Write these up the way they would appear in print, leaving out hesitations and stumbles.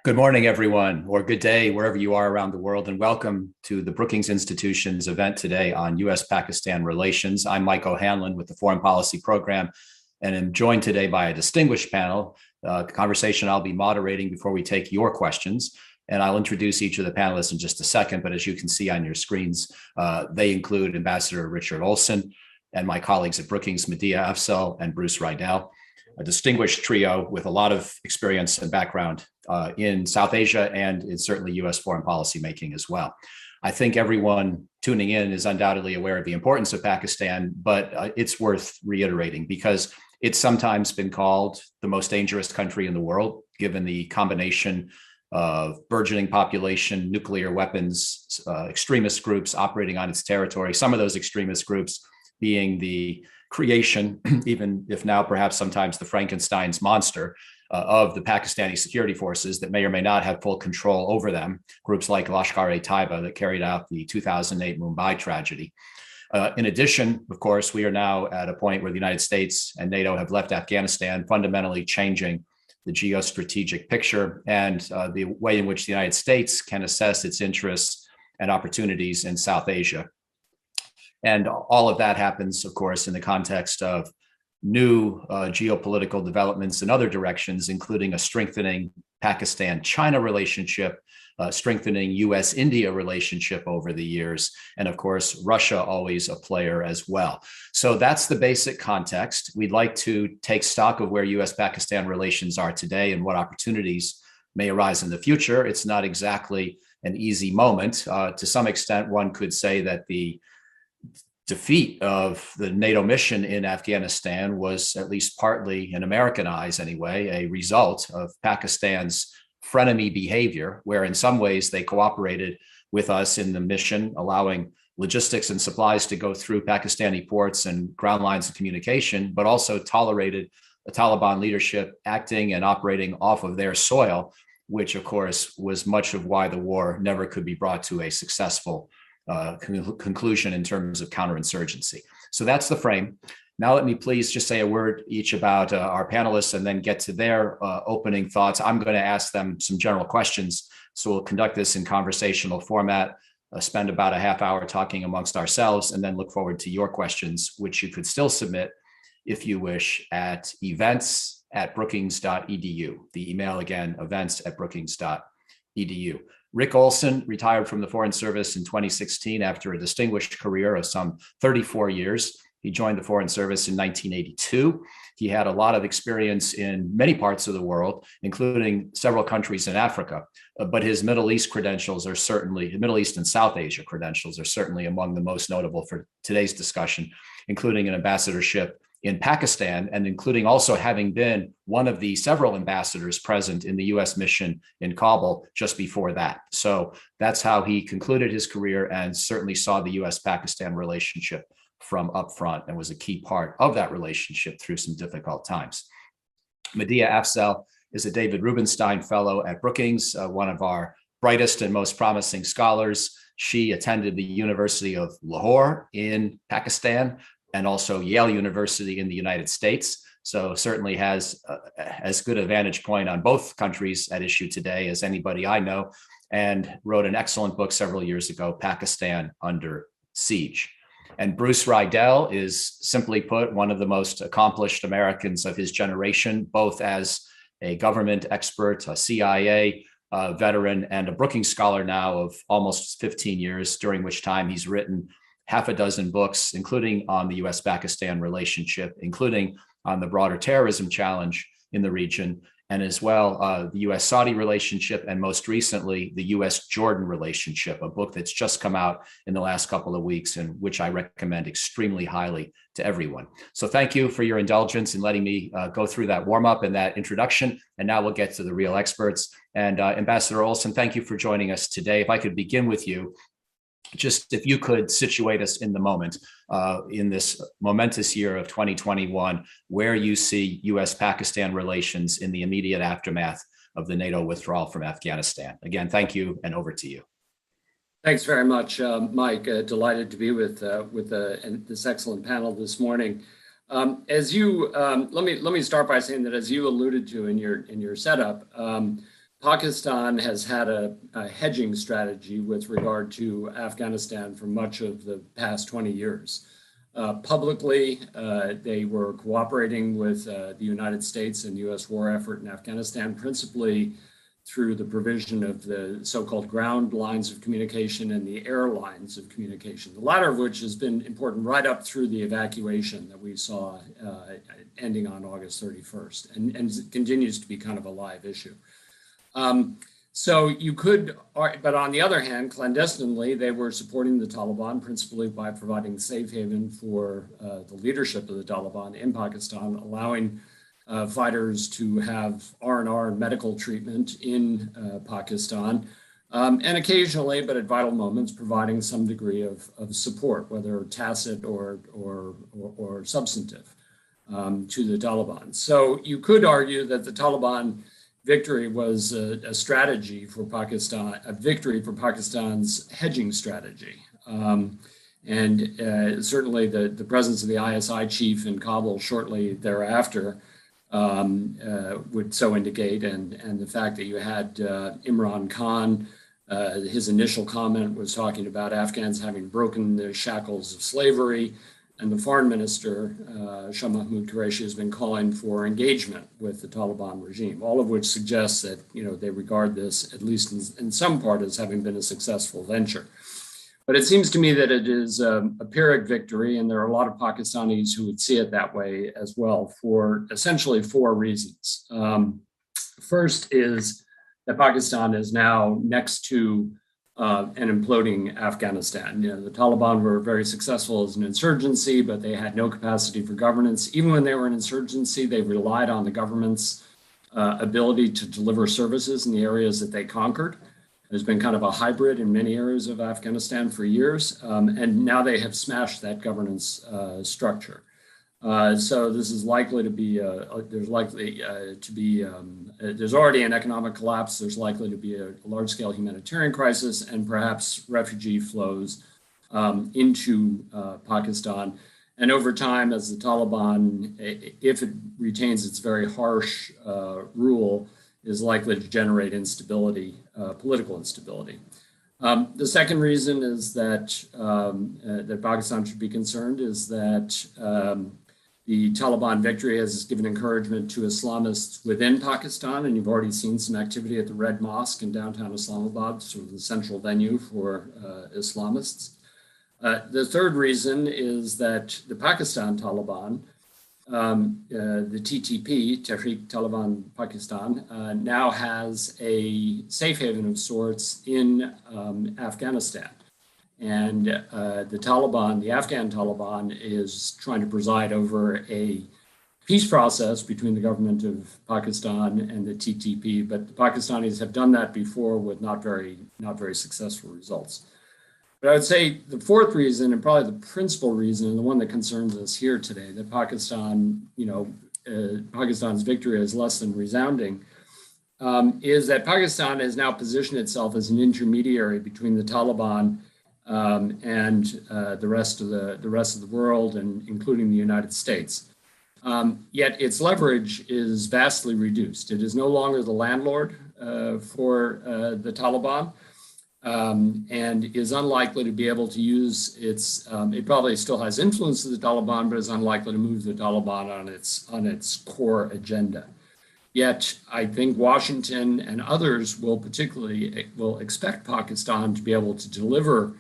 Good morning, everyone, or good day, wherever you are around the world, and welcome to the Brookings Institution's event today on U.S. Pakistan relations. I'm Mike O'Hanlon with the Foreign Policy Program, and I'm joined today by a distinguished panel, a conversation I'll be moderating before we take your questions. And I'll introduce each of the panelists in just a second, but as you can see on your screens, they include Ambassador Richard Olson and my colleagues at Brookings, Medea Afzal and Bruce Rydell, a distinguished trio with a lot of experience and background in South Asia and in certainly U.S. foreign policy making as well. I think everyone tuning in is undoubtedly aware of the importance of Pakistan, but it's worth reiterating because it's sometimes been called the most dangerous country in the world, given the combination of burgeoning population, nuclear weapons, extremist groups operating on its territory, some of those extremist groups being the creation, even if now perhaps sometimes the Frankenstein's monster of the Pakistani security forces that may or may not have full control over them, groups like Lashkar-e-Taiba that carried out the 2008 Mumbai tragedy. In addition, of course, we are now at a point where the United States and NATO have left Afghanistan, fundamentally changing the geostrategic picture and the way in which the United States can assess its interests and opportunities in South Asia. And all of that happens, of course, in the context of new geopolitical developments in other directions, including a strengthening Pakistan-China relationship, strengthening U.S.-India relationship over the years, and of course, Russia always a player as well. So that's the basic context. We'd like to take stock of where U.S.-Pakistan relations are today and what opportunities may arise in the future. It's not exactly an easy moment. To some extent, one could say that the defeat of the NATO mission in Afghanistan was, at least partly in American eyes anyway, a result of Pakistan's frenemy behavior, where in some ways they cooperated with us in the mission, allowing logistics and supplies to go through Pakistani ports and ground lines of communication, but also tolerated the Taliban leadership acting and operating off of their soil, which of course was much of why the war never could be brought to a successful conclusion in terms of counterinsurgency. So that's the frame. Now let me please just say a word each about our panelists and then get to their opening thoughts. I'm going to ask them some general questions. So we'll conduct this in conversational format, spend about a half hour talking amongst ourselves, and then look forward to your questions, which you could still submit if you wish at events@brookings.edu. The email again, events@brookings.edu. Rick Olson retired from the Foreign Service in 2016 after a distinguished career of some 34 years. He joined the Foreign Service in 1982. He had a lot of experience in many parts of the world, including several countries in Africa. But his Middle East credentials are certainly, Middle East and South Asia credentials are certainly among the most notable for today's discussion, including an ambassadorship in Pakistan, and including also having been one of the several ambassadors present in the U.S. mission in Kabul just before that. So that's how he concluded his career and certainly saw the U.S.-Pakistan relationship from up front and was a key part of that relationship through some difficult times. Medea Afzal is a David Rubenstein Fellow at Brookings, one of our brightest and most promising scholars. She attended the University of Lahore in Pakistan, and also Yale University in the United States. So certainly has as good a vantage point on both countries at issue today as anybody I know, and wrote an excellent book several years ago, Pakistan Under Siege. And Bruce Rydell is, simply put, one of the most accomplished Americans of his generation, both as a government expert, a CIA veteran, and a Brookings scholar now of almost 15 years, during which time he's written half a dozen books, including on the U.S.-Pakistan relationship, including on the broader terrorism challenge in the region, and as well the U.S.-Saudi relationship, and most recently, the U.S.-Jordan relationship, a book that's just come out in the last couple of weeks and which I recommend extremely highly to everyone. So thank you for your indulgence in letting me go through that warm-up and that introduction, and now we'll get to the real experts. And Ambassador Olson, thank you for joining us today. If I could begin with you, just if you could situate us in the moment in this momentous year of 2021, where you see U.S.-Pakistan relations in the immediate aftermath of the NATO withdrawal from Afghanistan. Again, thank you, and over to you. Thanks very much, Mike. Delighted to be with this excellent panel this morning. Let me start by saying that, as you alluded to in your setup, Pakistan has had a hedging strategy with regard to Afghanistan for much of the past 20 years. Publicly, they were cooperating with the United States and U.S. war effort in Afghanistan, principally through the provision of the so-called ground lines of communication and the air lines of communication, the latter of which has been important right up through the evacuation that we saw ending on August 31st and continues to be kind of a live issue. So you could, but on the other hand, clandestinely, they were supporting the Taliban principally by providing safe haven for the leadership of the Taliban in Pakistan, allowing fighters to have R&R and medical treatment in Pakistan, and occasionally, but at vital moments, providing some degree of support, whether tacit or substantive, to the Taliban. So you could argue that the Taliban victory was a strategy for Pakistan, a victory for Pakistan's hedging strategy. Certainly the presence of the ISI chief in Kabul shortly thereafter would so indicate, and the fact that you had Imran Khan, his initial comment was talking about Afghans having broken the shackles of slavery, and the foreign minister, Shah Mahmood Qureshi, has been calling for engagement with the Taliban regime, all of which suggests that they regard this, at least in some part, as having been a successful venture. But it seems to me that it is a Pyrrhic victory, and there are a lot of Pakistanis who would see it that way as well, for essentially four reasons. First is that Pakistan is now next to an imploding Afghanistan. The Taliban were very successful as an insurgency, but they had no capacity for governance. Even when they were an insurgency, they relied on the government's ability to deliver services in the areas that they conquered. There's been kind of a hybrid in many areas of Afghanistan for years, and now they have smashed that governance structure. So this is likely to be, there's already an economic collapse, there's likely to be a large-scale humanitarian crisis, and perhaps refugee flows into Pakistan. And over time, as the Taliban, if it retains its very harsh rule, is likely to generate instability, political instability. The second reason is that that Pakistan should be concerned is that the Taliban victory has given encouragement to Islamists within Pakistan, and you've already seen some activity at the Red Mosque in downtown Islamabad, sort of the central venue for Islamists. The third reason is that the Pakistan Taliban, the TTP, Tehreek Taliban Pakistan, now has a safe haven of sorts in Afghanistan. And the Taliban, the Afghan Taliban, is trying to preside over a peace process between the government of Pakistan and the TTP, but the Pakistanis have done that before with not very successful results. But I would say the fourth reason, and probably the principal reason, and the one that concerns us here today, that Pakistan, Pakistan's victory is less than resounding, is that Pakistan has now positioned itself as an intermediary between the Taliban and the rest of the world, and including the United States. Yet its leverage is vastly reduced. It is no longer the landlord for the Taliban. And is unlikely to be able to use its, it probably still has influence of the Taliban, but is unlikely to move the Taliban on its core agenda. Yet I think Washington and others will expect Pakistan to be able to deliver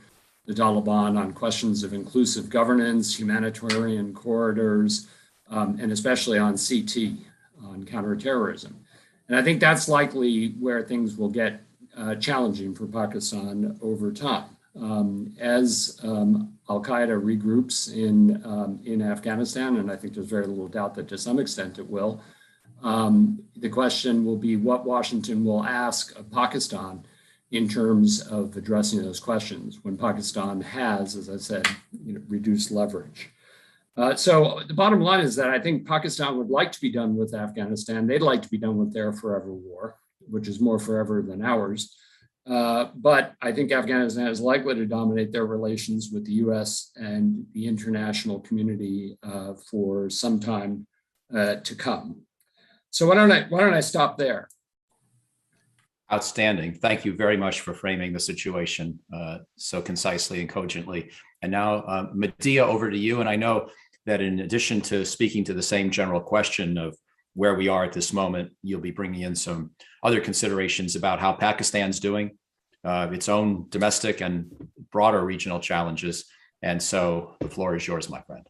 the Taliban on questions of inclusive governance, humanitarian corridors, and especially on CT, on counterterrorism. And I think that's likely where things will get challenging for Pakistan over time. As Al-Qaeda regroups in Afghanistan, and I think there's very little doubt that to some extent it will, the question will be what Washington will ask of Pakistan in terms of addressing those questions when Pakistan has, as I said, reduced leverage. So the bottom line is that I think Pakistan would like to be done with Afghanistan. They'd like to be done with their forever war, which is more forever than ours. But I think Afghanistan is likely to dominate their relations with the U.S. and the international community for some time to come. So why don't I stop there? Outstanding. Thank you very much for framing the situation so concisely and cogently. And now, Medea, over to you. And I know that in addition to speaking to the same general question of where we are at this moment, you'll be bringing in some other considerations about how Pakistan's doing, its own domestic and broader regional challenges. And so the floor is yours, my friend.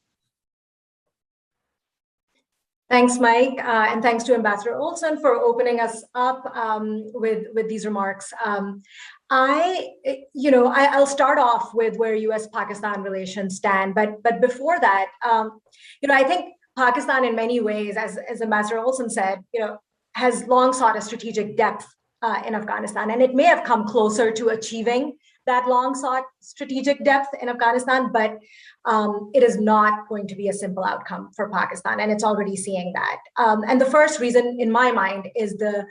Thanks, Mike, and thanks to Ambassador Olson for opening us up with these remarks. I'll start off with where U.S. Pakistan relations stand, but before that, I think Pakistan, in many ways, as Ambassador Olson said, has long sought a strategic depth in Afghanistan, and it may have come closer to achieving that long sought strategic depth in Afghanistan, but it is not going to be a simple outcome for Pakistan, and it's already seeing that. And the first reason, in my mind, is the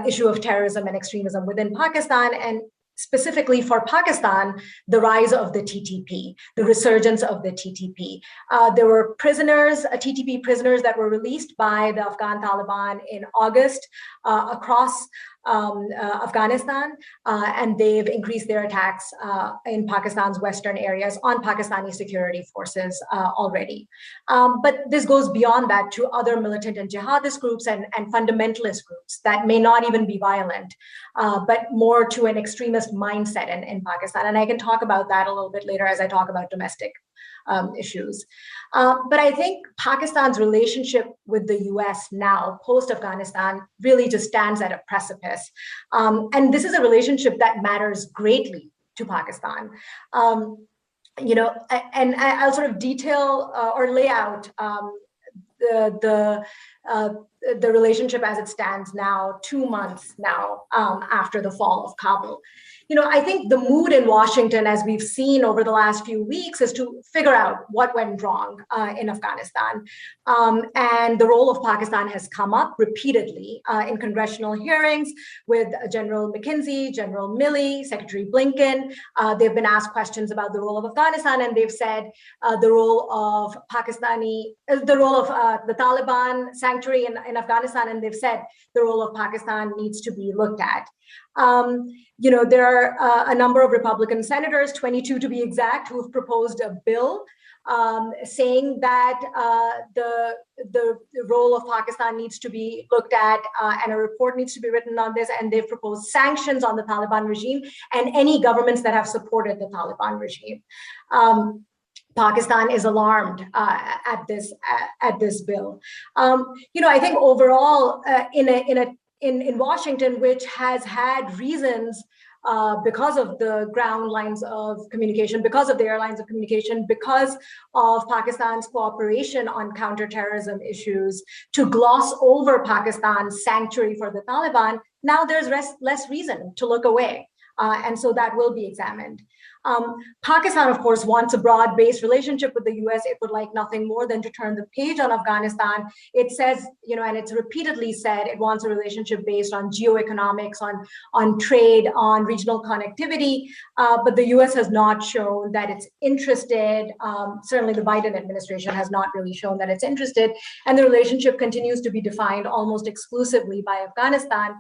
issue of terrorism and extremism within Pakistan, and specifically for Pakistan, the rise of the TTP, the resurgence of the TTP. There were prisoners, TTP prisoners that were released by the Afghan Taliban in August across Afghanistan, and they've increased their attacks in Pakistan's western areas on Pakistani security forces already. But this goes beyond that to other militant and jihadist groups and fundamentalist groups that may not even be violent, but more to an extremist mindset in Pakistan. And I can talk about that a little bit later as I talk about domestic issues. But I think Pakistan's relationship with the US now, post-Afghanistan, really just stands at a precipice. And this is a relationship that matters greatly to Pakistan. And I'll sort of detail or lay out the relationship as it stands now, 2 months now after the fall of Kabul. I think the mood in Washington, as we've seen over the last few weeks, is to figure out what went wrong in Afghanistan. And the role of Pakistan has come up repeatedly in congressional hearings with General McKenzie, General Milley, Secretary Blinken. They've been asked questions about the role of Afghanistan, and they've said the role of the Taliban sanctuary in Afghanistan, and they've said the role of Pakistan needs to be looked at. There are a number of Republican senators, 22 to be exact, who have proposed a bill saying that the role of Pakistan needs to be looked at and a report needs to be written on this. And they've proposed sanctions on the Taliban regime and any governments that have supported the Taliban regime. Pakistan is alarmed at this bill. I think overall in Washington, which has had reasons because of the ground lines of communication, because of the airlines of communication, because of Pakistan's cooperation on counterterrorism issues, to gloss over Pakistan's sanctuary for the Taliban, now there's less reason to look away. And so that will be examined. Pakistan, of course, wants a broad-based relationship with the US. It would like nothing more than to turn the page on Afghanistan. It says, and it's repeatedly said, it wants a relationship based on geoeconomics, on trade, on regional connectivity. But the US has not shown that it's interested. Certainly the Biden administration has not really shown that it's interested. And the relationship continues to be defined almost exclusively by Afghanistan.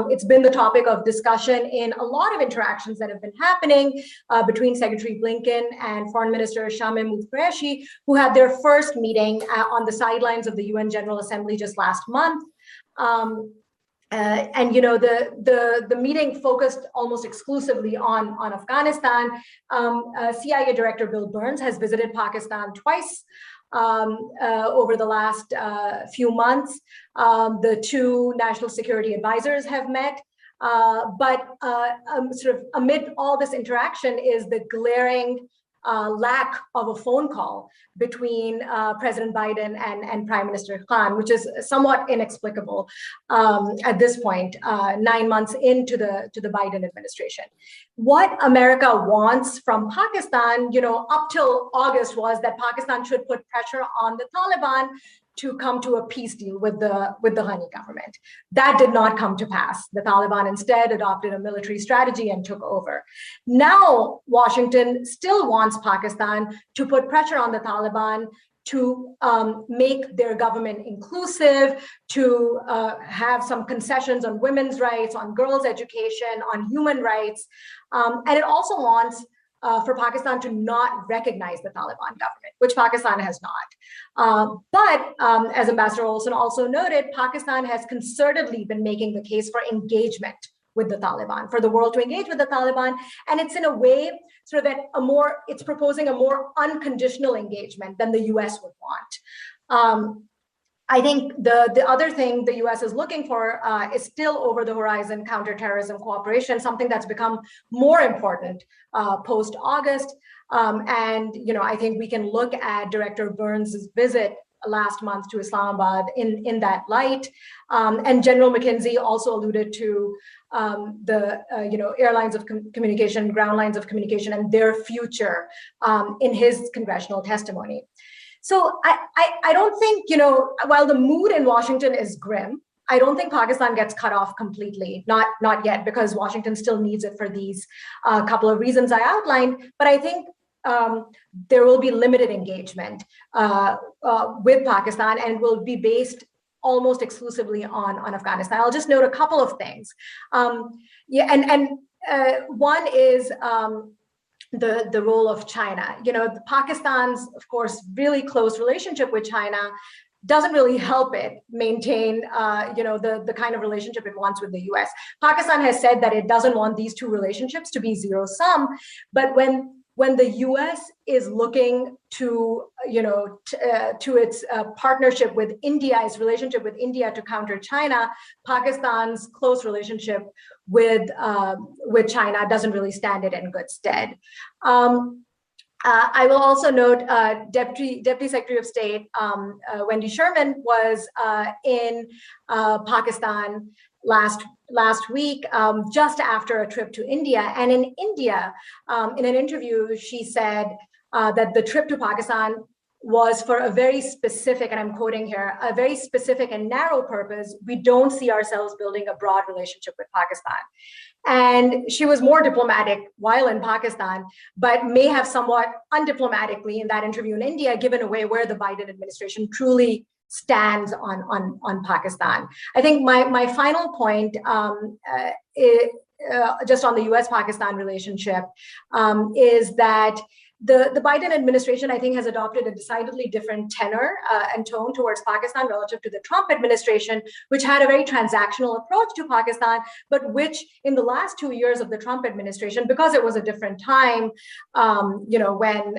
It's been the topic of discussion in a lot of interactions that have been happening between Secretary Blinken and Foreign Minister Shah Mahmood Qureshi, who had their first meeting on the sidelines of the UN General Assembly just last month. The meeting focused almost exclusively on Afghanistan. CIA Director Bill Burns has visited Pakistan twice over the last few months. The two national security advisors have met. But sort of amid all this interaction is the glaring lack of a phone call between President Biden and Prime Minister Khan, which is somewhat inexplicable at this point, 9 months into the Biden administration. What America wants from Pakistan, up till August, was that Pakistan should put pressure on the Taliban to come to a peace deal with the Ghani government. That did not come to pass. The Taliban instead adopted a military strategy and took over. Now, Washington still wants Pakistan to put pressure on the Taliban to make their government inclusive, to have some concessions on women's rights, on girls' education, on human rights. And it also wants for Pakistan to not recognize the Taliban government, which Pakistan has not. But as Ambassador Olson also noted, Pakistan has concertedly been making the case for engagement with the Taliban, for the world to engage with the Taliban. And it's in a way sort of that it's proposing a more unconditional engagement than the US would want. I think the other thing the US is looking for is still over the horizon counterterrorism cooperation, something that's become more important post-August. And I think we can look at Director Burns' visit last month to Islamabad in that light. And General McKenzie also alluded to the airlines of communication, ground lines of communication, and their future in his congressional testimony. So I don't think, while the mood in Washington is grim, I don't think Pakistan gets cut off completely, not yet, because Washington still needs it for these couple of reasons I outlined. But I think there will be limited engagement with Pakistan, and will be based almost exclusively on Afghanistan. I'll just note a couple of things. One is the role of China. Pakistan's, of course, really close relationship with China doesn't really help it maintain, the kind of relationship it wants with the US. Pakistan has said that it doesn't want these two relationships to be zero-sum, but when the US is looking to its partnership with India, its relationship with India to counter China, Pakistan's close relationship with China doesn't really stand it in good stead. I will also note Deputy Secretary of State Wendy Sherman was in Pakistan last week, just after a trip to India. And in India, in an interview, she said that the trip to Pakistan was for a very specific, and I'm quoting here, a very specific and narrow purpose. We don't see ourselves building a broad relationship with Pakistan. And she was more diplomatic while in Pakistan, but may have somewhat undiplomatically in that interview in India given away where the Biden administration truly stands on Pakistan. I think my final point just on the US-Pakistan relationship is that the Biden administration, I think, has adopted a decidedly different tenor and tone towards Pakistan relative to the Trump administration, which had a very transactional approach to Pakistan, but which in the last 2 years of the Trump administration, because it was a different time, when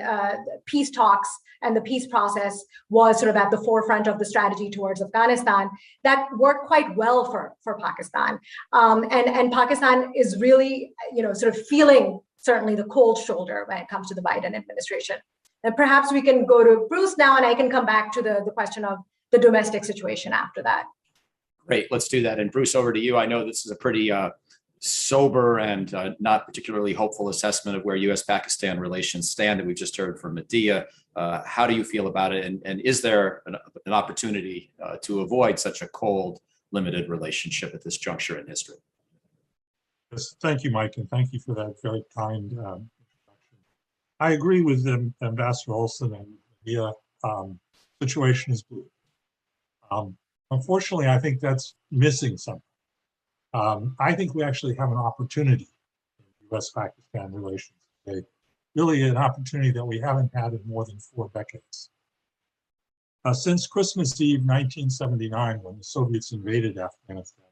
peace talks and the peace process was sort of at the forefront of the strategy towards Afghanistan, that worked quite well for Pakistan. And Pakistan is really, sort of feeling certainly the cold shoulder when it comes to the Biden administration. And perhaps we can go to Bruce now, and I can come back to the question of the domestic situation after that. Great, let's do that. And Bruce, over to you. I know this is a pretty sober and not particularly hopeful assessment of where U.S.-Pakistan relations stand that we've just heard from Medea. How do you feel about it? And is there an opportunity to avoid such a cold, limited relationship at this juncture in history? Yes, thank you, Mike, and thank you for that very kind introduction. I agree with Ambassador Olson and the situation is blue. Unfortunately, I think that's missing something. I think we actually have an opportunity in U.S.-Pakistan relations today, really an opportunity that we haven't had in more than 4 decades. Since Christmas Eve 1979, when the Soviets invaded Afghanistan,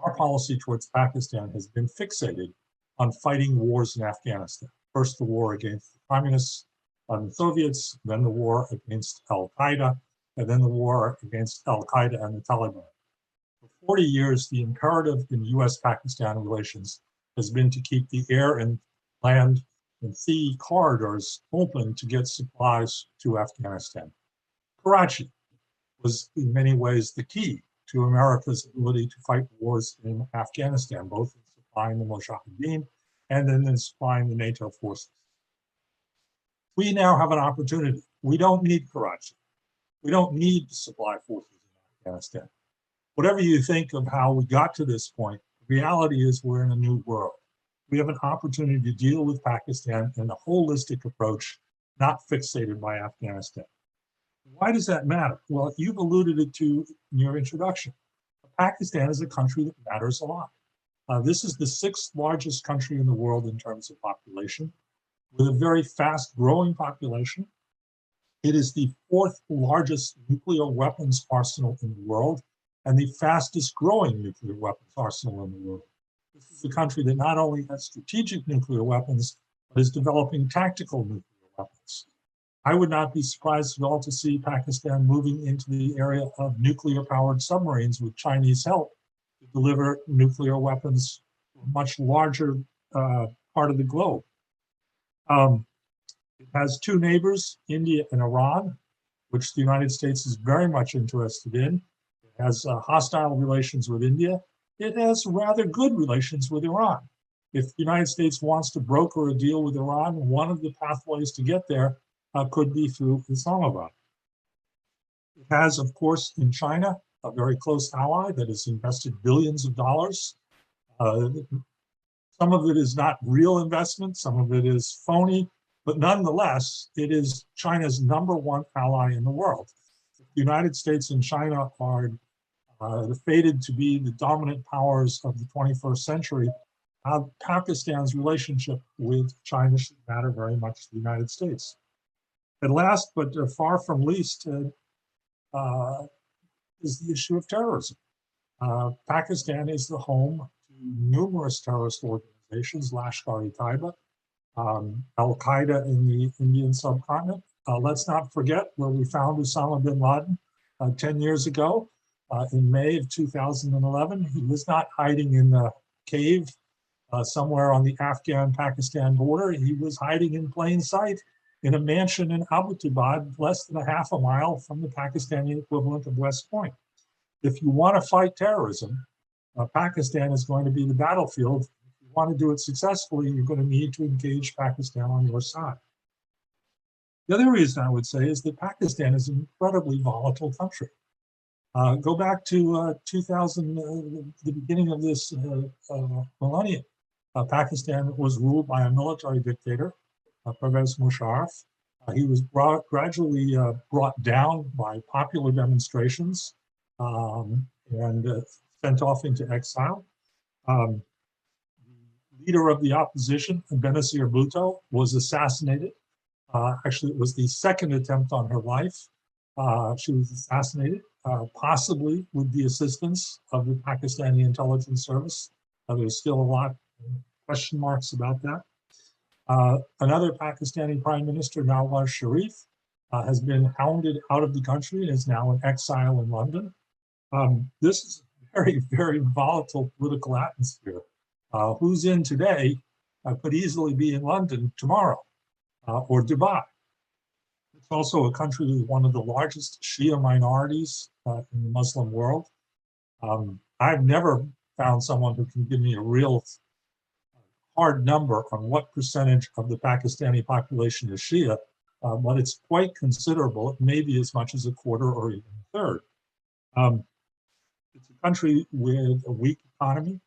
our policy towards Pakistan has been fixated on fighting wars in Afghanistan. First, the war against the communists and the Soviets, then the war against Al-Qaeda, and then the war against Al-Qaeda and the Taliban. For 40 years, the imperative in U.S.-Pakistan relations has been to keep the air and land and sea corridors open to get supplies to Afghanistan. Karachi was in many ways the key to America's ability to fight wars in Afghanistan, both in supplying the Mujahideen and then in supplying the NATO forces. We now have an opportunity. We don't need Karachi. We don't need to supply forces in Afghanistan. Whatever you think of how we got to this point, the reality is we're in a new world. We have an opportunity to deal with Pakistan in a holistic approach, not fixated by Afghanistan. Why does that matter? Well, you've alluded it to in your introduction. Pakistan is a country that matters a lot. This is the 6th largest country in the world in terms of population, with a very fast growing population. It is the 4th largest nuclear weapons arsenal in the world and the fastest growing nuclear weapons arsenal in the world. This is a country that not only has strategic nuclear weapons, but is developing tactical nuclear weapons. I would not be surprised at all to see Pakistan moving into the area of nuclear-powered submarines with Chinese help to deliver nuclear weapons to a much larger part of the globe. It has 2 neighbors, India and Iran, which the United States is very much interested in. It has hostile relations with India. It has rather good relations with Iran. If the United States wants to broker a deal with Iran, one of the pathways to get there could be through Islamabad. It has, of course, in China, a very close ally that has invested billions of dollars. Some of it is not real investment, some of it is phony, but nonetheless, it is China's #1 ally in the world. If the United States and China are fated to be the dominant powers of the 21st century, Pakistan's relationship with China should matter very much to the United States. And last, but far from least, is the issue of terrorism. Pakistan is the home to numerous terrorist organizations, Lashkar-e-Taiba, Al-Qaeda in the Indian subcontinent. Let's not forget where we found Osama bin Laden 10 years ago. In May of 2011, he was not hiding in a cave somewhere on the Afghan-Pakistan border. He was hiding in plain sight in a mansion in Abbottabad, less than a half a mile from the Pakistani equivalent of West Point. If you want to fight terrorism, Pakistan is going to be the battlefield. If you want to do it successfully, you're going to need to engage Pakistan on your side. The other reason I would say is that Pakistan is an incredibly volatile country. Go back to 2000, the beginning of this millennium. Pakistan was ruled by a military dictator, Pervez Musharraf. He was gradually brought down by popular demonstrations and sent off into exile. The leader of the opposition, Benazir Bhutto, was assassinated. Actually, it was the 2nd attempt on her life. She was assassinated, possibly with the assistance of the Pakistani intelligence service. There's still a lot of question marks about that. Another Pakistani Prime Minister, Nawaz Sharif, has been hounded out of the country and is now in exile in London. This is a very, very volatile political atmosphere. Who's in today could easily be in London tomorrow or Dubai. It's also a country with one of the largest Shia minorities in the Muslim world. I've never found someone who can give me a real hard number on what percentage of the Pakistani population is Shia, but it's quite considerable. It may be as much as a quarter or even a third. It's a country with a weak economy.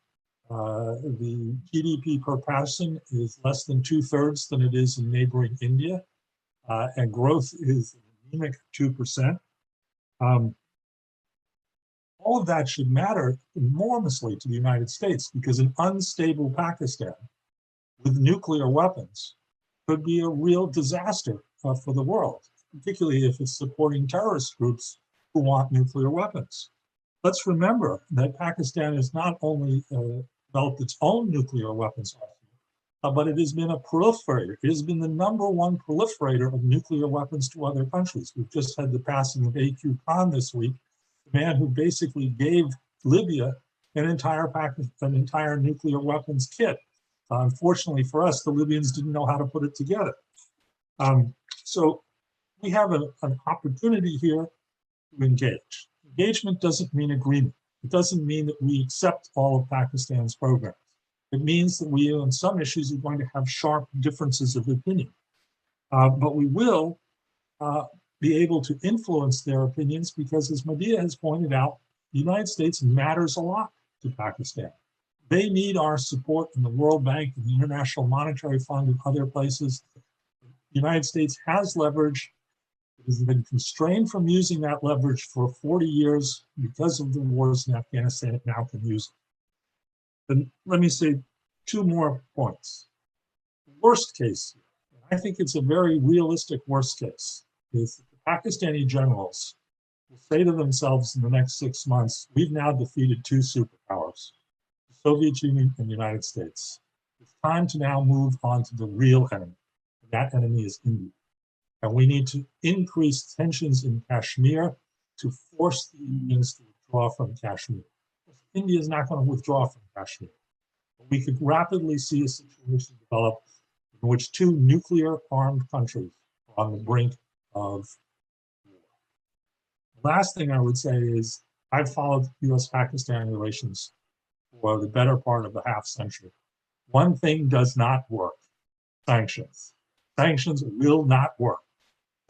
The GDP per person is less than 2/3 than it is in neighboring India, and growth is anemic 2%. All of that should matter enormously to the United States, because an unstable Pakistan with nuclear weapons could be a real disaster for the world, particularly if it's supporting terrorist groups who want nuclear weapons. Let's remember that Pakistan has not only developed its own nuclear weapons arsenal, but it has been a proliferator. It has been the #1 proliferator of nuclear weapons to other countries. We've just had the passing of A.Q. Khan this week, the man who basically gave Libya an entire nuclear weapons kit. Unfortunately for us, the Libyans didn't know how to put it together. So we have an opportunity here to engage. Engagement doesn't mean agreement. It doesn't mean that we accept all of Pakistan's programs. It means that we, on some issues, are going to have sharp differences of opinion. But we will be able to influence their opinions because, as Medea has pointed out, the United States matters a lot to Pakistan. They need our support in the World Bank and the International Monetary Fund and other places. The United States has leverage. It has been constrained from using that leverage for 40 years because of the wars in Afghanistan. It now can use it. And let me say two more points. Worst case, I think it's a very realistic worst case, is that the Pakistani generals will say to themselves in the next 6 months, we've now defeated two superpowers, the Soviet Union and the United States. It's time to now move on to the real enemy, and that enemy is India. And we need to increase tensions in Kashmir to force the Indians to withdraw from Kashmir. India is not going to withdraw from Kashmir. But we could rapidly see a situation develop in which two nuclear-armed countries are on the brink of war. The last thing I would say is I've followed U.S.-Pakistan relations for the better part of a half century. One thing does not work: sanctions. Sanctions will not work.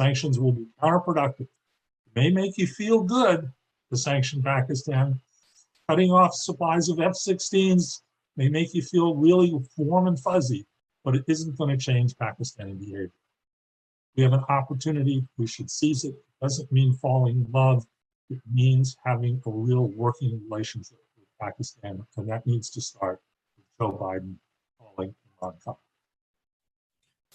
Sanctions will be counterproductive. It may make you feel good to sanction Pakistan. Cutting off supplies of F-16s may make you feel really warm and fuzzy, but it isn't going to change Pakistani behavior. We have an opportunity. We should seize it. It doesn't mean falling in love. It means having a real working relationship with Pakistan, and that needs to start with Joe Biden calling Imran Khan.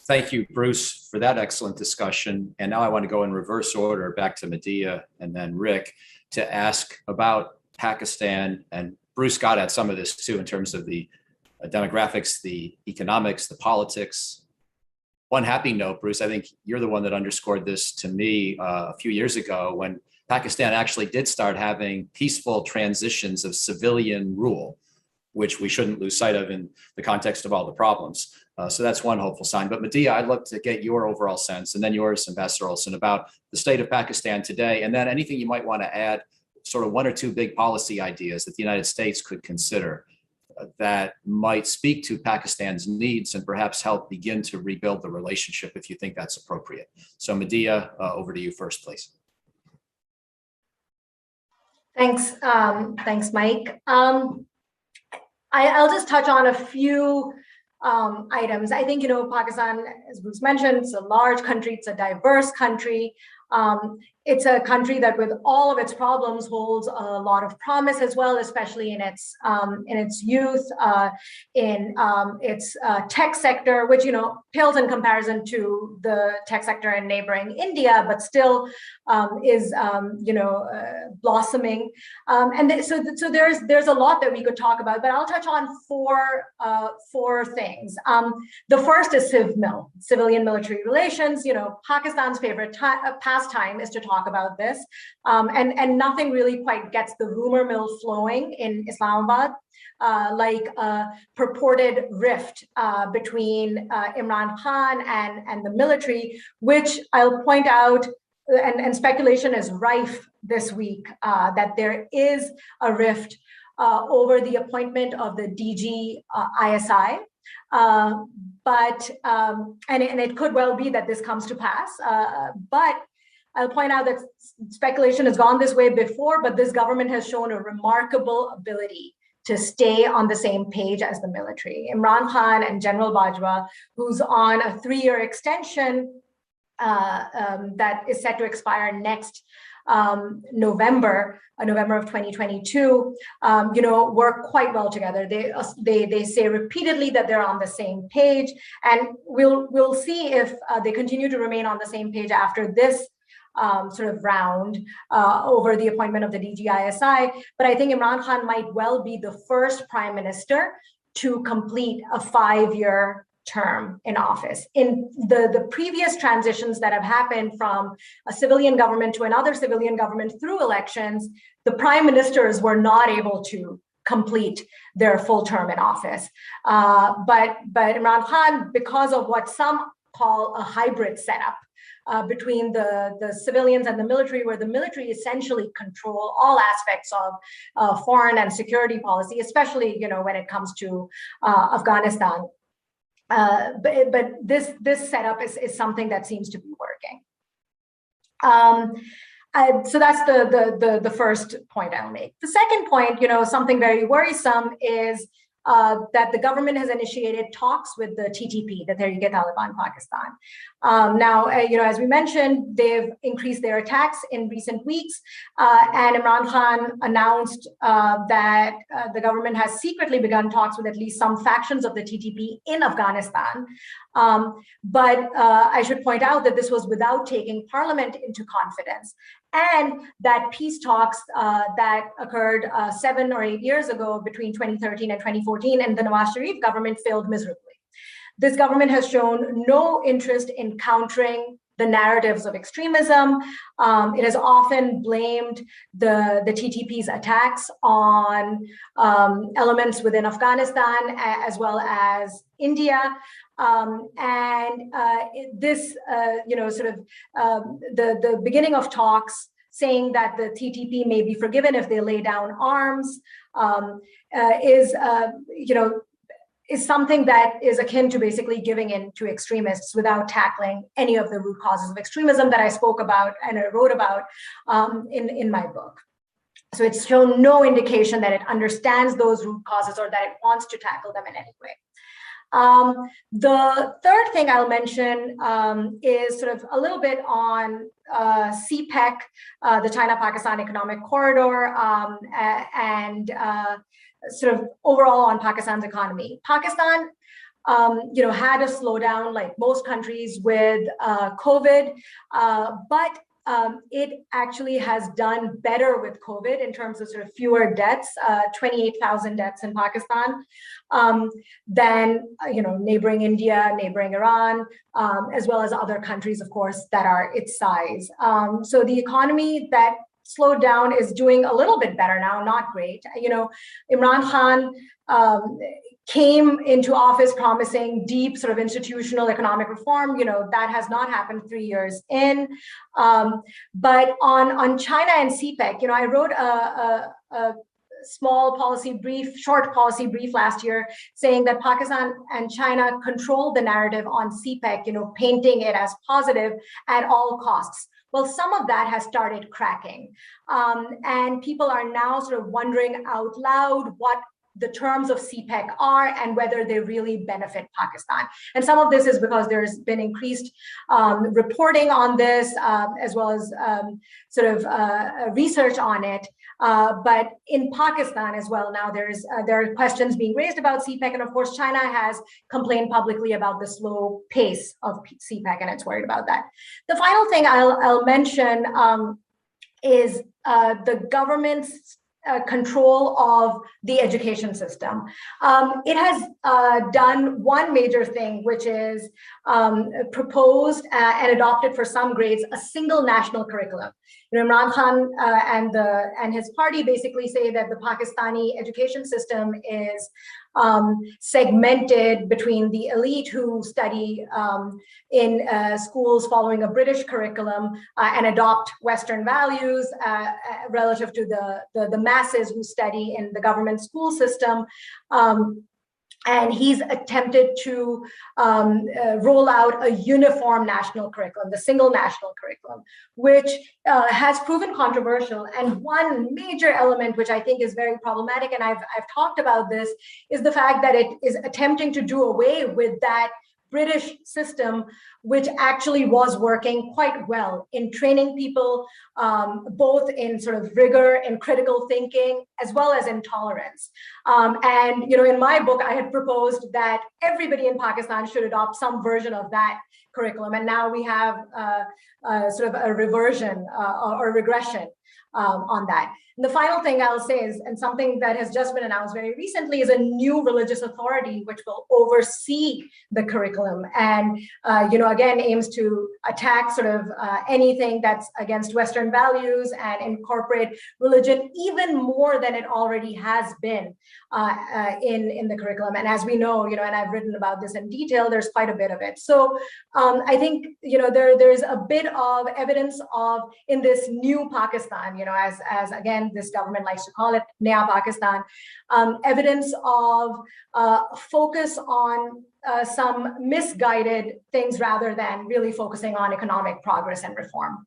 Thank you, Bruce, for that excellent discussion. And now I want to go in reverse order back to Medea and then Rick to ask about Pakistan. And Bruce got at some of this too in terms of the demographics, the economics, the politics. One happy note, Bruce, I think you're the one that underscored this to me a few years ago when Pakistan actually did start having peaceful transitions of civilian rule, which we shouldn't lose sight of in the context of all the problems. So that's one hopeful sign. But Medea, I'd love to get your overall sense, and then yours, Ambassador Olson, about the state of Pakistan today, and then anything you might want to add, sort of one or two big policy ideas that the United States could consider that might speak to Pakistan's needs and perhaps help begin to rebuild the relationship if you think that's appropriate. So Medea, over to you first, please. Thanks, Mike. I'll just touch on a few items. I think, Pakistan, as Bruce mentioned, it's a large country, it's a diverse country. It's a country that, with all of its problems, holds a lot of promise as well, especially in its youth, in its tech sector, which pales in comparison to the tech sector in neighboring India, but still is blossoming. So there's a lot that we could talk about, but I'll touch on four things. The first is civilian military relations. Pakistan's favorite pastime is to talk about this, and nothing really quite gets the rumor mill flowing in Islamabad like a purported rift between Imran Khan and the military, which I'll point out, and speculation is rife this week, that there is a rift over the appointment of the DG ISI. But it could well be that this comes to pass, but I'll point out that speculation has gone this way before, but this government has shown a remarkable ability to stay on the same page as the military. Imran Khan and General Bajwa, who's on a 3-year extension that is set to expire next November of 2022, work quite well together. They say repeatedly that they're on the same page, and we'll see if they continue to remain on the same page after this sort of round over the appointment of the DGISI. But I think Imran Khan might well be the first prime minister to complete a 5-year term in office. In the previous transitions that have happened from a civilian government to another civilian government through elections, the prime ministers were not able to complete their full term in office. But Imran Khan, because of what some call a hybrid setup, between the civilians and the military, where the military essentially control all aspects of foreign and security policy, especially when it comes to Afghanistan. But this setup is something that seems to be working. So that's the first point I'll make. The second point, something very worrisome, is that the government has initiated talks with the TTP, the Tehreek-e-Taliban Pakistan. Now, as we mentioned, they've increased their attacks in recent weeks, and Imran Khan announced that the government has secretly begun talks with at least some factions of the TTP in Afghanistan. But I should point out that this was without taking parliament into confidence, and that peace talks that occurred 7 or 8 years ago between 2013 and 2014 and the Nawaz Sharif government failed miserably. This government has shown no interest in countering the narratives of extremism. It has often blamed the TTP's attacks on elements within Afghanistan as well as India. The beginning of talks saying that the TTP may be forgiven if they lay down arms is something that is akin to basically giving in to extremists without tackling any of the root causes of extremism that I spoke about and I wrote about in my book. So it's shown no indication that it understands those root causes or that it wants to tackle them in any way. The third thing I'll mention is sort of a little bit on CPEC, the China-Pakistan Economic Corridor, and sort of overall on Pakistan's economy. Pakistan, had a slowdown like most countries with COVID, but it actually has done better with COVID in terms of sort of fewer deaths, 28,000 deaths in Pakistan, than neighboring India, neighboring Iran, as well as other countries, of course, that are its size. So the economy that slowed down is doing a little bit better now, not great. Imran Khan came into office promising deep sort of institutional economic reform. That has not happened 3 years in. But on China and CPEC, I wrote a short policy brief last year saying that Pakistan and China control the narrative on CPEC, painting it as positive at all costs. Well, some of that has started cracking. And people are now sort of wondering out loud what the terms of CPEC are and whether they really benefit Pakistan. And some of this is because there's been increased reporting on this, as well as research on it. But in Pakistan as well, now there are questions being raised about CPEC. And of course, China has complained publicly about the slow pace of CPEC, and it's worried about that. The final thing I'll mention is the government's control of the education system. It has done one major thing, which is proposed and adopted for some grades a single national curriculum. Imran Khan and his party basically say that the Pakistani education system is segmented between the elite who study in schools following a British curriculum and adopt Western values relative to the masses who study in the government school system. And he's attempted to roll out a uniform national curriculum, the single national curriculum, which has proven controversial. And one major element, which I think is very problematic, and I've talked about this, is the fact that it is attempting to do away with that British system, which actually was working quite well in training people, both in sort of rigor and critical thinking, as well as in tolerance. And in my book, I had proposed that everybody in Pakistan should adopt some version of that curriculum. And now we have sort of a reversion or regression on that. And the final thing I'll say is, and something that has just been announced very recently, is a new religious authority which will oversee the curriculum and, again, aims to attack sort of anything that's against Western values and incorporate religion even more than it already has been in the curriculum. And as we know, and I've written about this in detail, there's quite a bit of it. So I think, there's a bit of evidence of, in this new Pakistan, as again, this government likes to call it, Naya Pakistan, evidence of focus on some misguided things rather than really focusing on economic progress and reform.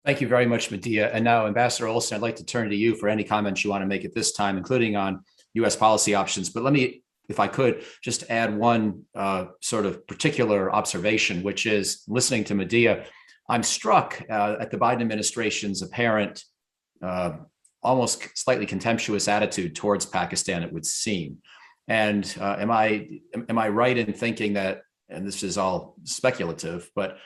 Thank you very much, Medea. And now, Ambassador Olson, I'd like to turn to you for any comments you want to make at this time, including on U.S. policy options. But let me, if I could, just add one sort of particular observation, which is listening to Medea, I'm struck at the Biden administration's apparent, almost slightly contemptuous attitude towards Pakistan, it would seem. And am I right in thinking that, and this is all speculative, but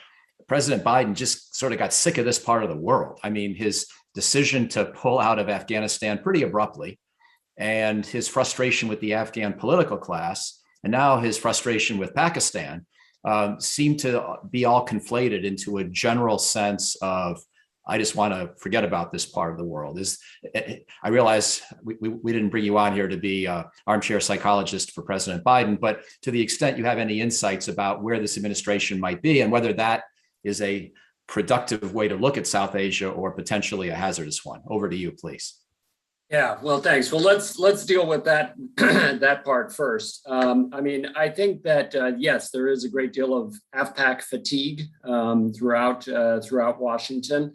President Biden just sort of got sick of this part of the world? I mean, his decision to pull out of Afghanistan pretty abruptly, and his frustration with the Afghan political class, and now his frustration with Pakistan, seem to be all conflated into a general sense of, I just want to forget about this part of the world. I realize we didn't bring you on here to be an armchair psychologist for President Biden, but to the extent you have any insights about where this administration might be and whether that is a productive way to look at South Asia or potentially a hazardous one. Over to you, please. Yeah, well, thanks. Well, let's deal with that that part first. I mean, I think that yes, there is a great deal of AFPAC fatigue throughout Washington,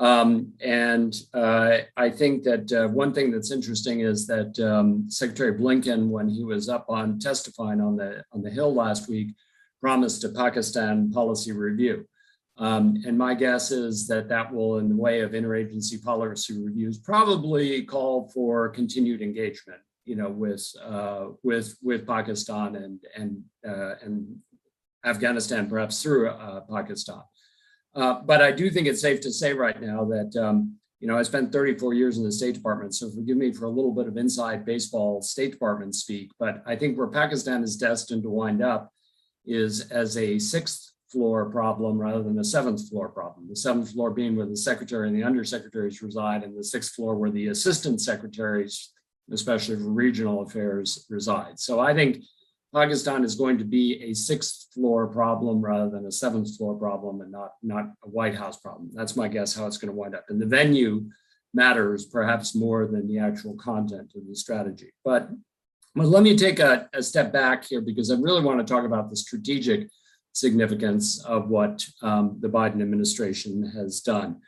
and I think that one thing that's interesting is that Secretary Blinken, when he was up on testifying on the Hill last week, promised a Pakistan policy review. And my guess is that that will, in the way of interagency policy reviews, probably call for continued engagement, you know, with Pakistan and Afghanistan, perhaps through Pakistan. But I do think it's safe to say right now that, you know, I spent 34 years in the State Department, so forgive me for a little bit of inside baseball State Department speak, but I think where Pakistan is destined to wind up is as a sixth floor problem rather than a seventh floor problem. The seventh floor being where the secretary and the undersecretaries reside, and the sixth floor where the assistant secretaries, especially for regional affairs, reside. So I think Pakistan is going to be a sixth floor problem rather than a seventh floor problem, and not a White House problem. That's my guess how it's going to wind up. And the venue matters perhaps more than the actual content of the strategy. But let me take a step back here, because I really want to talk about the strategic significance of what the Biden administration has done.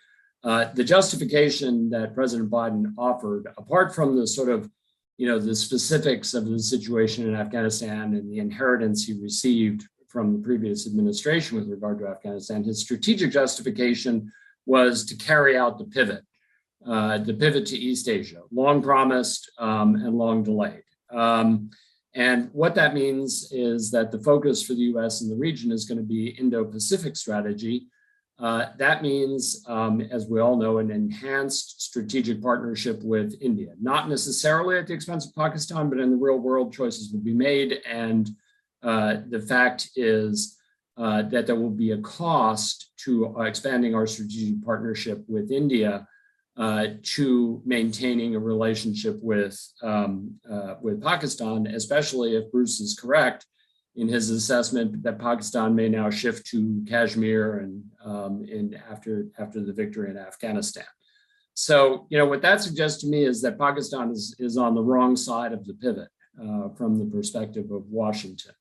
The justification that President Biden offered, apart from the sort of, you know, the specifics of the situation in Afghanistan and the inheritance he received from the previous administration with regard to Afghanistan, his strategic justification was to carry out the pivot to East Asia, long promised and long delayed. And what that means is that the focus for the U.S. in the region is going to be Indo-Pacific strategy. That means, as we all know, an enhanced strategic partnership with India, not necessarily at the expense of Pakistan, but in the real world, choices will be made. And the fact is that there will be a cost to expanding our strategic partnership with India to maintaining a relationship with Pakistan, especially if Bruce is correct in his assessment that Pakistan may now shift to Kashmir and after the victory in Afghanistan. So, you know, what that suggests to me is that Pakistan is on the wrong side of the pivot from the perspective of Washington.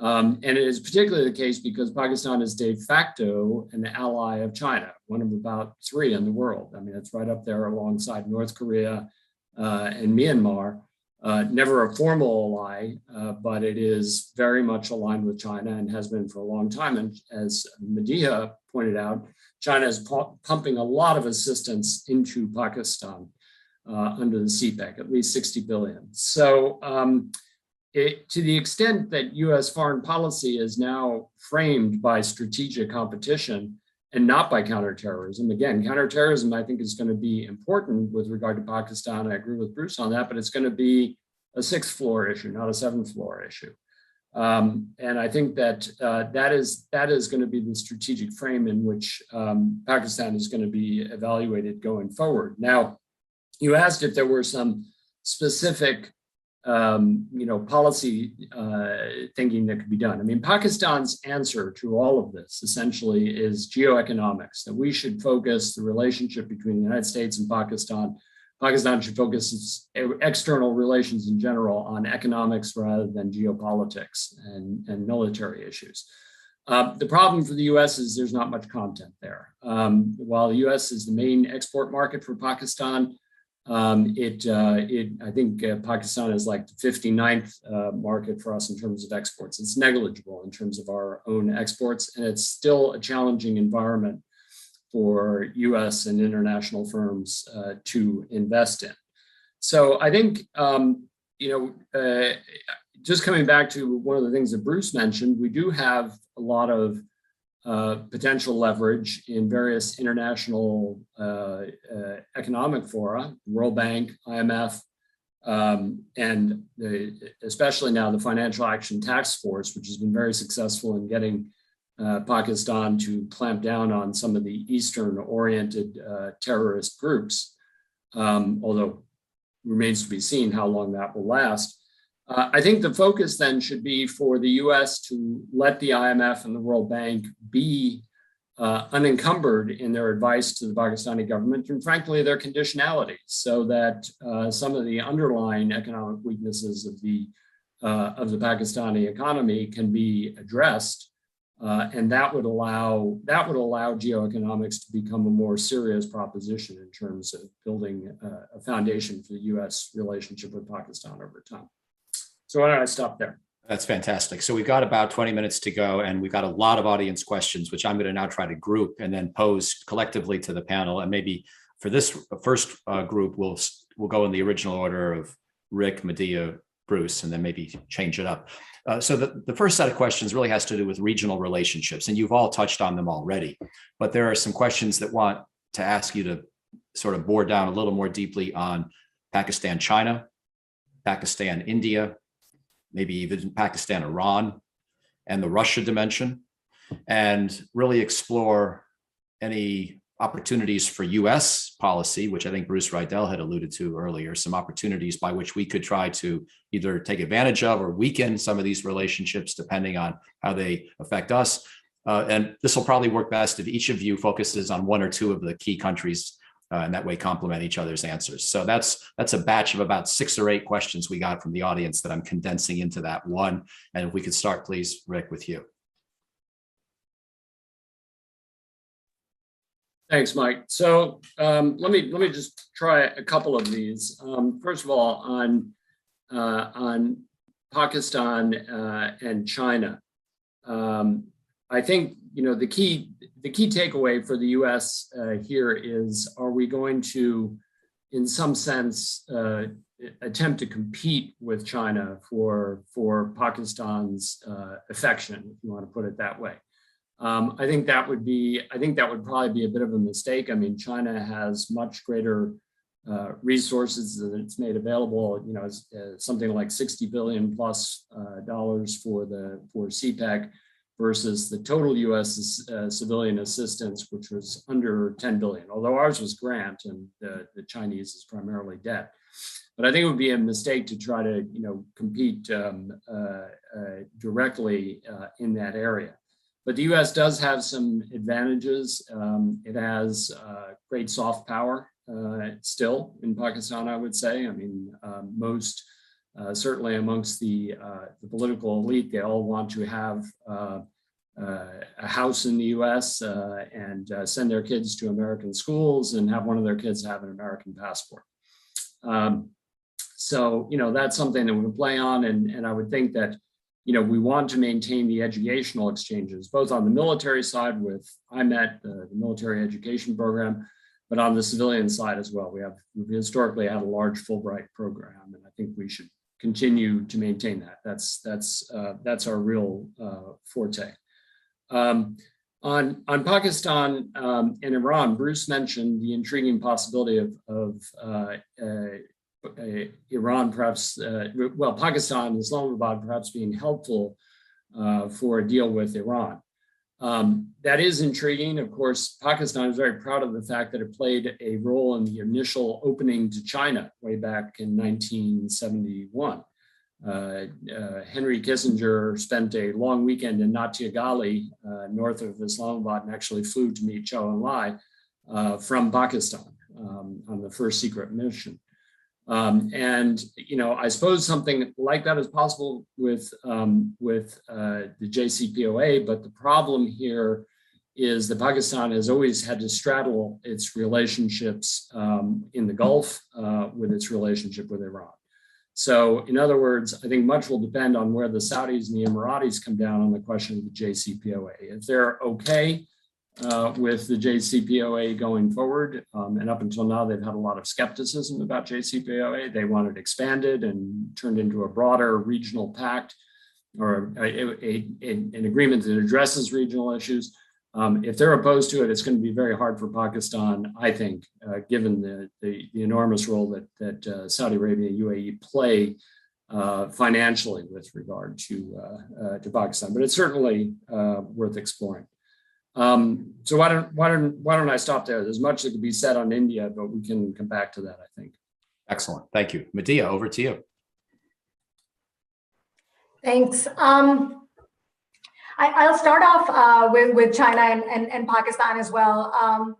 And it is particularly the case because Pakistan is de facto an ally of China, one of about three in the world. I mean, it's right up there alongside North Korea and Myanmar. Never a formal ally, but it is very much aligned with China and has been for a long time. And as Medea pointed out, China is pumping a lot of assistance into Pakistan under the CPEC, at least 60 billion. So, to the extent that U.S. foreign policy is now framed by strategic competition and not by counterterrorism. Again, counterterrorism, I think, is going to be important with regard to Pakistan. I agree with Bruce on that, but it's going to be a sixth floor issue, not a seventh floor issue. And I think that that is going to be the strategic frame in which Pakistan is going to be evaluated going forward. Now, you asked if there were some specific policy thinking that could be done. I mean, Pakistan's answer to all of this essentially is geoeconomics, that we should focus the relationship between the United States and Pakistan. Pakistan should focus its external relations in general on economics rather than geopolitics and military issues. The problem for the U.S. is there's not much content there. While the U.S. is the main export market for Pakistan, I think Pakistan is like the 59th market for us in terms of exports. It's negligible in terms of our own exports, and it's still a challenging environment for U.S. and international firms to invest in. So I think, just coming back to one of the things that Bruce mentioned, we do have a lot of potential leverage in various international economic fora, World Bank, IMF, and especially now the Financial Action Task Force, which has been very successful in getting Pakistan to clamp down on some of the Eastern-oriented terrorist groups, although remains to be seen how long that will last. I think the focus then should be for the U.S. to let the IMF and the World Bank be unencumbered in their advice to the Pakistani government and, frankly, their conditionalities, so that some of the underlying economic weaknesses of the Pakistani economy can be addressed, and that would allow geoeconomics to become a more serious proposition in terms of building a foundation for the U.S. relationship with Pakistan over time. So why don't I stop there? That's fantastic. So we've got about 20 minutes to go, and we've got a lot of audience questions, which I'm going to now try to group and then pose collectively to the panel. And maybe for this first group, we'll go in the original order of Rick, Medea, Bruce, and then maybe change it up. So the first set of questions really has to do with regional relationships, and you've all touched on them already. But there are some questions that want to ask you to sort of bore down a little more deeply on Pakistan, China, Pakistan, India, maybe even Pakistan, Iran, and the Russia dimension, and really explore any opportunities for U.S. policy, which I think Bruce Rydell had alluded to earlier, some opportunities by which we could try to either take advantage of or weaken some of these relationships, depending on how they affect us. And this will probably work best if each of you focuses on one or two of the key countries, and that way complement each other's answers. So that's a batch of about 6 or 8 questions we got from the audience that I'm condensing into that one. And if we could start, please, Rick, with you. Thanks, Mike. So let me just try a couple of these. First of all, on Pakistan and China, I think the key takeaway for the U.S. Here is: are we going to, in some sense, attempt to compete with China for Pakistan's affection, if you want to put it that way? I think that would probably be a bit of a mistake. I mean, China has much greater resources that it's made available. Something like $60 billion plus dollars for CPEC versus the total U.S. Civilian assistance, which was under $10 billion. Although ours was grant, and the Chinese is primarily debt. But I think it would be a mistake to try to compete directly in that area. But the U.S. does have some advantages. It has great soft power still in Pakistan, I would say. I mean, most, certainly amongst the political elite, they all want to have a house in the U.S. And send their kids to American schools and have one of their kids have an American passport. So, that's something that we can play on. And I would think that we want to maintain the educational exchanges, both on the military side with IMET, the military education program, but on the civilian side as well. We've historically had a large Fulbright program, and I think we should continue to maintain that. That's our real forte. On Pakistan and Iran, Bruce mentioned the intriguing possibility of Iran perhaps, Pakistan, Islamabad perhaps being helpful for a deal with Iran. That is intriguing. Of course, Pakistan is very proud of the fact that it played a role in the initial opening to China way back in 1971. Henry Kissinger spent a long weekend in Natia Gali, north of Islamabad, and actually flew to meet Zhou Enlai from Pakistan on the first secret mission. I suppose something like that is possible with the JCPOA, but the problem here is that Pakistan has always had to straddle its relationships in the Gulf with its relationship with Iran. So in other words, I think much will depend on where the Saudis and the Emiratis come down on the question of the JCPOA. If they're okay with the JCPOA going forward, and up until now, they've had a lot of skepticism about JCPOA. They want it expanded and turned into a broader regional pact or an agreement that addresses regional issues. If they're opposed to it, it's going to be very hard for Pakistan, I think, given the enormous role that Saudi Arabia and UAE play financially with regard to Pakistan. But it's certainly worth exploring. So why don't I stop there? There's much that could be said on India, but we can come back to that, I think. Excellent. Thank you. Medea, over to you. Thanks. I'll start off with China and Pakistan as well.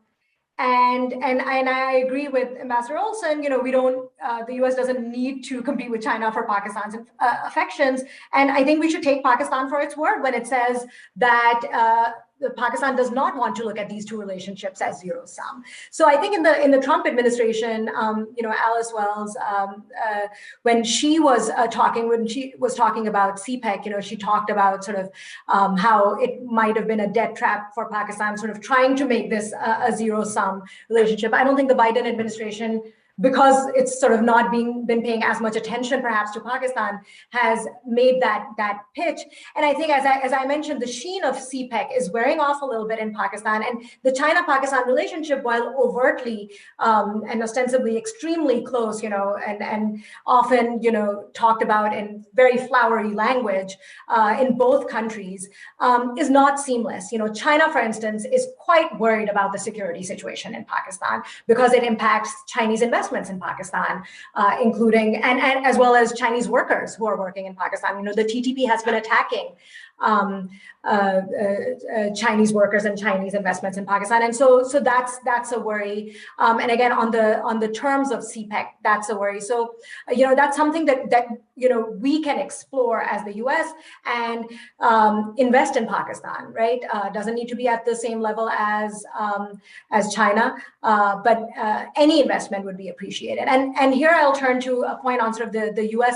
And I agree with Ambassador Olson. We don't. The U.S. doesn't need to compete with China for Pakistan's affections, and I think we should take Pakistan for its word when it says that Pakistan does not want to look at these two relationships as zero sum. So I think in the Trump administration, Alice Wells, when she was talking about CPEC, she talked about sort of how it might have been a debt trap for Pakistan, sort of trying to make this a zero sum relationship. I don't think the Biden administration, because it's sort of not been paying as much attention perhaps to Pakistan, has made that pitch. And I think, as I mentioned, the sheen of CPEC is wearing off a little bit in Pakistan. And the China-Pakistan relationship, while overtly and ostensibly extremely close, and often, talked about in very flowery language in both countries, is not seamless. China, for instance, is quite worried about the security situation in Pakistan because it impacts Chinese investments in Pakistan, including and as well as Chinese workers who are working in Pakistan. The TTP has been attacking Chinese workers and Chinese investments in Pakistan, and so that's a worry. And again, on the terms of CPEC, that's a worry. So that's something that we can explore as the U.S. and invest in Pakistan. Right? Doesn't need to be at the same level as China, but any investment would be appreciated. And here I'll turn to a point on sort of the U.S.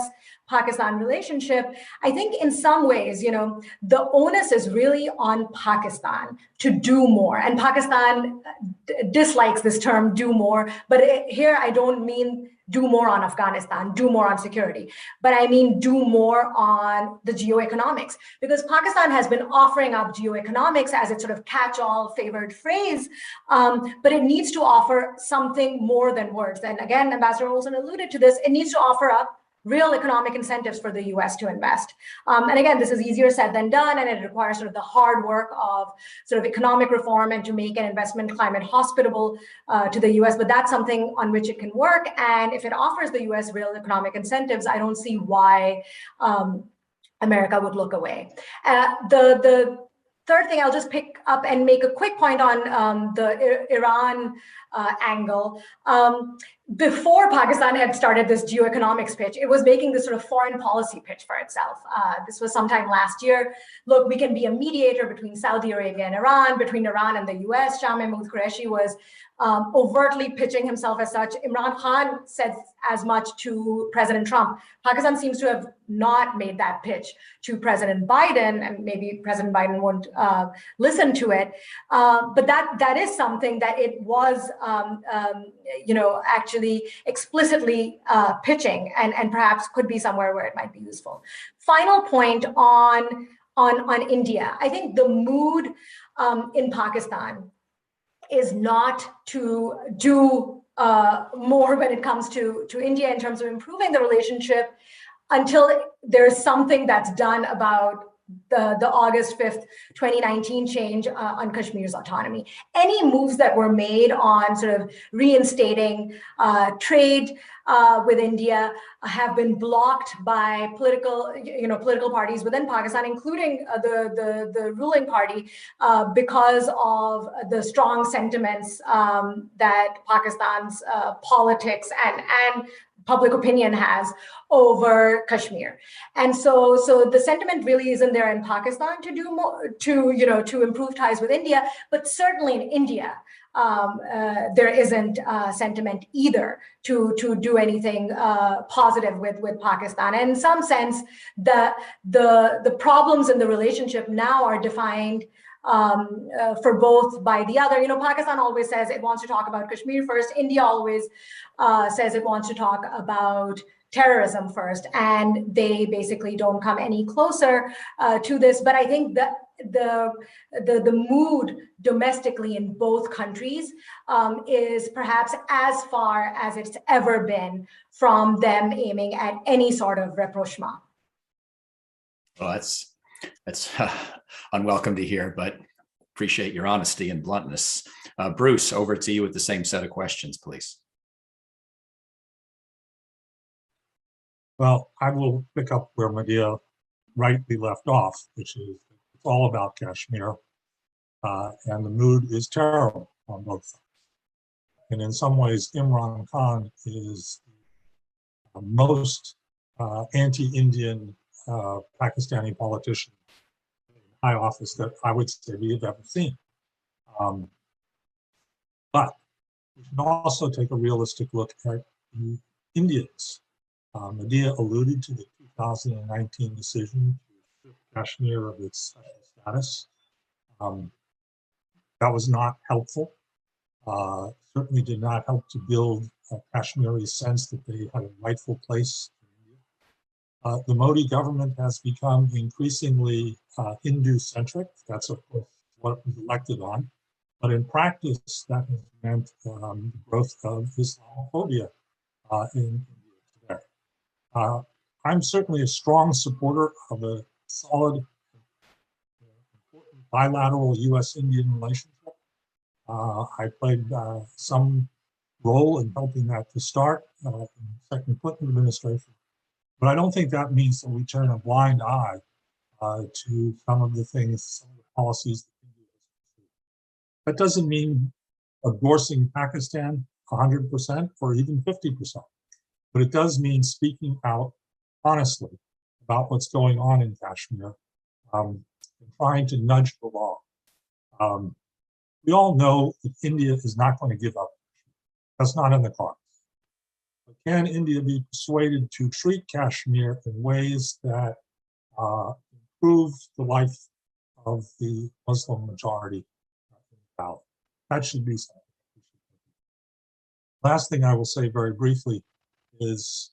Pakistan relationship. I think in some ways, the onus is really on Pakistan to do more. And Pakistan dislikes this term, do more. But here I don't mean do more on Afghanistan, do more on security, but I mean do more on the geoeconomics, because Pakistan has been offering up geoeconomics as its sort of catch-all favored phrase, but it needs to offer something more than words. And again, Ambassador Olson alluded to this, it needs to offer up real economic incentives for the U.S. to invest. And again, this is easier said than done, and it requires sort of the hard work of sort of economic reform and to make an investment climate hospitable to the U.S. But that's something on which it can work. And if it offers the U.S. real economic incentives, I don't see why America would look away. The third thing, I'll just pick up and make a quick point on the Iran angle. Before Pakistan had started this geoeconomics pitch, it was making this sort of foreign policy pitch for itself. This was sometime last year. Look, we can be a mediator between Saudi Arabia and Iran, between Iran and the US. Shah Mahmood Qureshi was overtly pitching himself as such. Imran Khan said as much to President Trump. Pakistan seems to have not made that pitch to President Biden, and maybe President Biden won't listen to it. But that is something that it was, actually explicitly pitching, and perhaps could be somewhere where it might be useful. Final point on India. I think the mood in Pakistan is not to do more when it comes to India in terms of improving the relationship until there's something that's done about the August 5th, 2019 change on Kashmir's autonomy. Any moves that were made on sort of reinstating trade with India have been blocked by political parties within Pakistan, including the ruling party, because of the strong sentiments that Pakistan's politics and public opinion has over Kashmir. And so the sentiment really isn't there in want Pakistan to do more to improve ties with India, but certainly in India, there isn't sentiment either to do anything positive with Pakistan. And in some sense, the problems in the relationship now are defined for both by the other. Pakistan always says it wants to talk about Kashmir first. India always says it wants to talk about terrorism first, and they basically don't come any closer to this. But I think that the mood domestically in both countries is perhaps as far as it's ever been from them aiming at any sort of rapprochement. Well, that's unwelcome to hear, but appreciate your honesty and bluntness. Bruce, over to you with the same set of questions, please. Well, I will pick up where Medea rightly left off, which is it's all about Kashmir, and the mood is terrible on both sides. And in some ways, Imran Khan is the most anti-Indian Pakistani politician in high office that I would say we have ever seen. But we can also take a realistic look at the Indians. Medea alluded to the 2019 decision to strip Kashmir of its special status. That was not helpful. Certainly did not help to build a Kashmiri sense that they had a rightful place in India. The Modi government has become increasingly Hindu-centric. That's, of course, what it was elected on. But in practice, that has meant the growth of Islamophobia in India today. I'm certainly a strong supporter of a solid, important bilateral U.S.-Indian relationship. I played some role in helping that to start in the second Clinton administration. But I don't think that means that we turn a blind eye to some of the things, some of the policies that India has pursued. That doesn't mean endorsing Pakistan 100% or even 50%. But it does mean speaking out honestly about what's going on in Kashmir and trying to nudge the law. We all know that India is not going to give up. That's not in the cards. But can India be persuaded to treat Kashmir in ways that improve the life of the Muslim majority in the South? That should be something. Last thing I will say very briefly is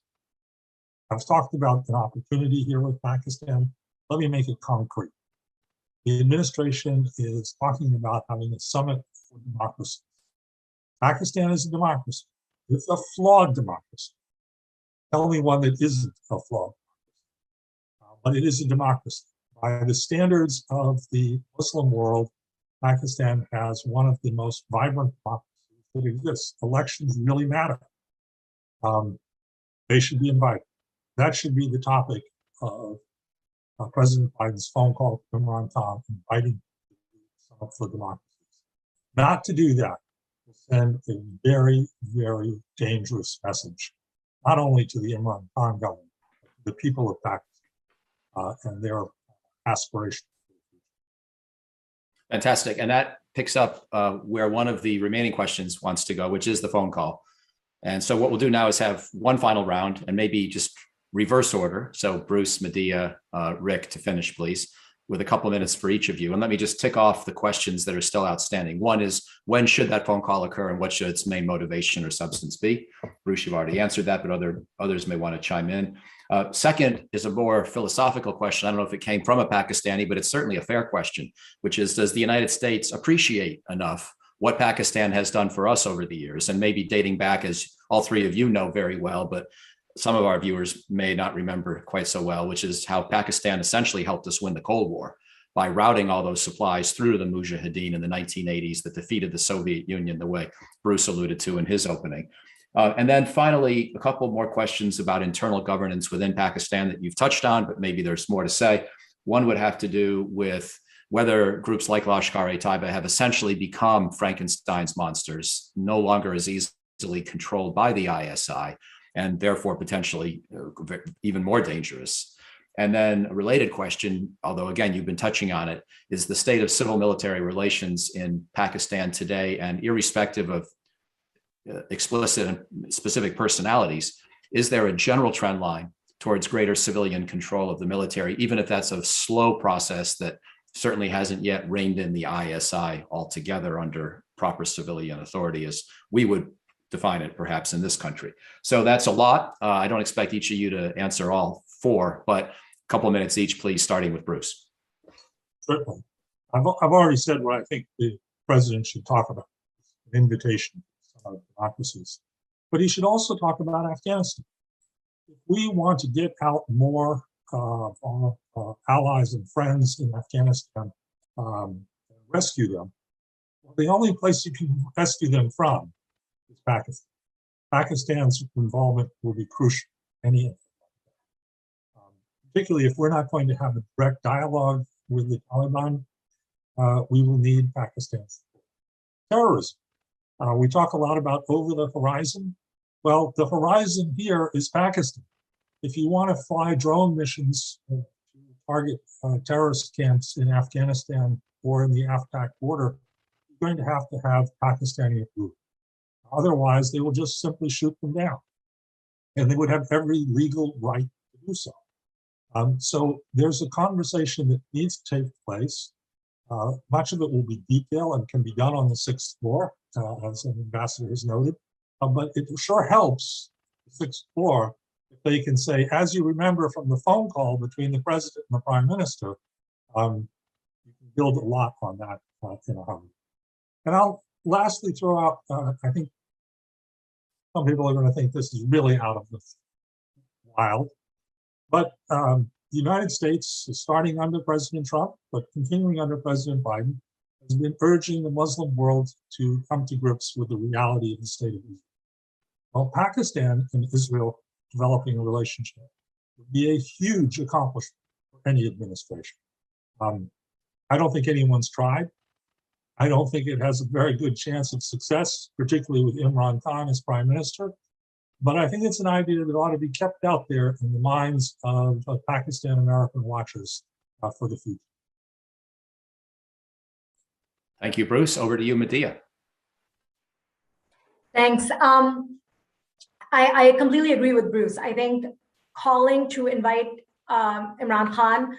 I've talked about an opportunity here with Pakistan. Let me make it concrete. The administration is talking about having a summit for democracy. Pakistan is a democracy. It's a flawed democracy. Tell me one that isn't a flawed democracy. But it is a democracy. By the standards of the Muslim world, Pakistan has one of the most vibrant democracies that exists. Elections really matter. They should be invited. That should be the topic of President Biden's phone call to Imran Khan, inviting the Summit for Democracies. Not to do that will send a very, very dangerous message, not only to the Imran Khan government, but to the people of Pakistan and their aspirations. Fantastic. And that picks up where one of the remaining questions wants to go, which is the phone call. And so what we'll do now is have one final round and maybe just reverse order. So Bruce, Medea, Rick to finish, please, with a couple of minutes for each of you. And let me just tick off the questions that are still outstanding. One is, when should that phone call occur and what should its main motivation or substance be? Bruce, you've already answered that, but others may want to chime in. Second is a more philosophical question. I don't know if it came from a Pakistani, but it's certainly a fair question, which is, does the United States appreciate enough what Pakistan has done for us over the years? And maybe dating back, as all three of you know very well, but some of our viewers may not remember quite so well, which is how Pakistan essentially helped us win the Cold War by routing all those supplies through the Mujahideen in the 1980s that defeated the Soviet Union, the way Bruce alluded to in his opening. And then finally, a couple more questions about internal governance within Pakistan that you've touched on, but maybe there's more to say. One would have to do with whether groups like Lashkar-e-Taiba have essentially become Frankenstein's monsters, no longer as easily controlled by the ISI, and therefore potentially even more dangerous. And then a related question, although again, you've been touching on it, is the state of civil military relations in Pakistan today, and irrespective of explicit and specific personalities, is there a general trend line towards greater civilian control of the military, even if that's a slow process that certainly hasn't yet reined in the ISI altogether under proper civilian authority, as we would define it perhaps in this country? So that's a lot. I don't expect each of you to answer all four, but a couple of minutes each, please, starting with Bruce. Certainly. I've already said what I think the president should talk about, an invitation to democracies. But he should also talk about Afghanistan. If we want to get out more of our allies and friends in Afghanistan, and rescue them, well, the only place you can rescue them from is Pakistan. Pakistan's involvement will be crucial. Particularly if we're not going to have a direct dialogue with the Taliban, we will need Pakistan's support. Terrorism. We talk a lot about over the horizon. Well, the horizon here is Pakistan. If you want to fly drone missions to target terrorist camps in Afghanistan or in the Afghan border, you're going to have Pakistani approval. Otherwise, they will just simply shoot them down. And they would have every legal right to do so. So there's a conversation that needs to take place. Much of it will be detailed and can be done on the 6th floor, as an ambassador has noted. But it sure helps the 6th floor if they can say, as you remember from the phone call between the president and the prime minister, you can build a lot on that in a hurry. And I'll lastly throw out, I think some people are going to think this is really out of the wild, but the United States, starting under President Trump, but continuing under President Biden, has been urging the Muslim world to come to grips with the reality of the state of Israel. Well, Pakistan and Israel developing a relationship would be a huge accomplishment for any administration. I don't think anyone's tried. I don't think it has a very good chance of success, particularly with Imran Khan as prime minister. But I think it's an idea that ought to be kept out there in the minds of Pakistan American watchers for the future. Thank you, Bruce. Over to you, Medea. Thanks. I completely agree with Bruce. I think calling to invite Imran Khan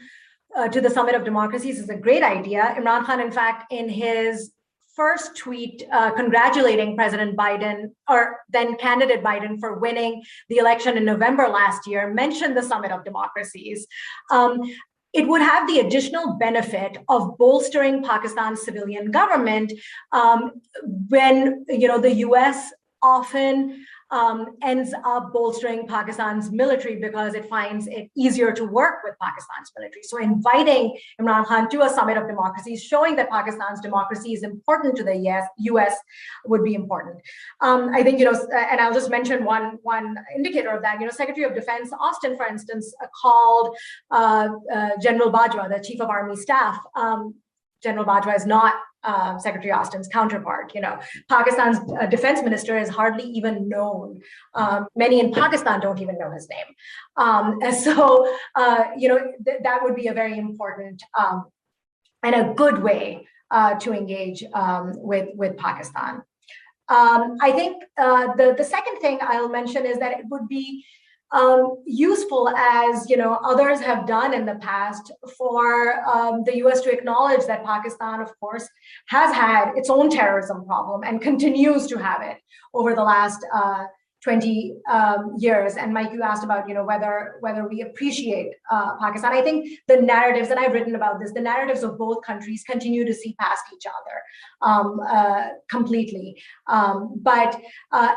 to the Summit of Democracies is a great idea. Imran Khan, in fact, in his first tweet congratulating President Biden, or then candidate Biden, for winning the election in November last year, mentioned the Summit of Democracies. It would have the additional benefit of bolstering Pakistan's civilian government when the U.S. often ends up bolstering Pakistan's military because it finds it easier to work with Pakistan's military. So inviting Imran Khan to a Summit of Democracies, showing that Pakistan's democracy is important to the U.S. would be important. I think, and I'll just mention one indicator of that. Secretary of Defense Austin, for instance, called General Bajwa, the Chief of Army Staff. General Bajwa is not Secretary Austin's counterpart. Pakistan's defense minister is hardly even known. Many in Pakistan don't even know his name. And so, that would be a very important and a good way to engage with Pakistan. I think the second thing I'll mention is that it would be useful, as others have done in the past, for the U.S. to acknowledge that Pakistan, of course, has had its own terrorism problem and continues to have it over the last 20 years. And Mike, you asked about whether we appreciate Pakistan. I think the narratives, and I've written about this, the narratives of both countries continue to see past each other completely. But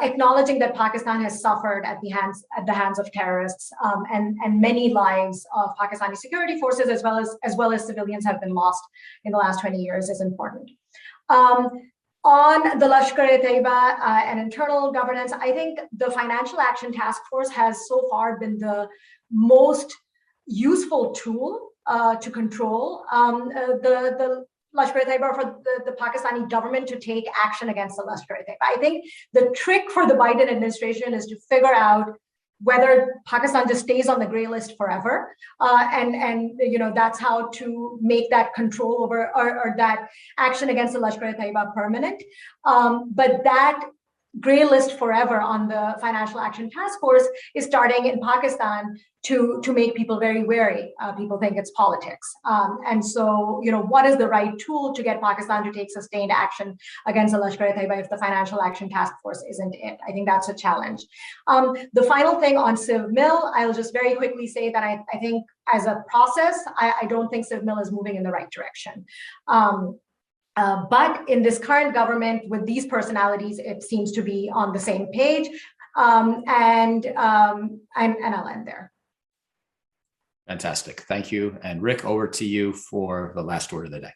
acknowledging that Pakistan has suffered at the hands of terrorists, and many lives of Pakistani security forces as well as civilians have been lost in the last 20 years is important. On the Lashkar-e-Taiba and internal governance, I think the Financial Action Task Force has so far been the most useful tool to control the Lashkar-e-Taiba, for the Pakistani government to take action against the Lashkar-e-Taiba. I think the trick for the Biden administration is to figure out whether Pakistan just stays on the gray list forever, and that's how to make that control over or that action against the Lashkar-e-Taiba permanent. But that gray list forever on the Financial Action Task Force is starting in Pakistan to make people very wary. People think it's politics. And so, what is the right tool to get Pakistan to take sustained action against the Lashkar-e-Taiba if the Financial Action Task Force isn't it? I think that's a challenge. The final thing on CivMil, I'll just very quickly say that I think as a process, I don't think CivMil is moving in the right direction. But in this current government, with these personalities, it seems to be on the same page. And I'll end there. Fantastic. Thank you. And Rick, over to you for the last word of the day.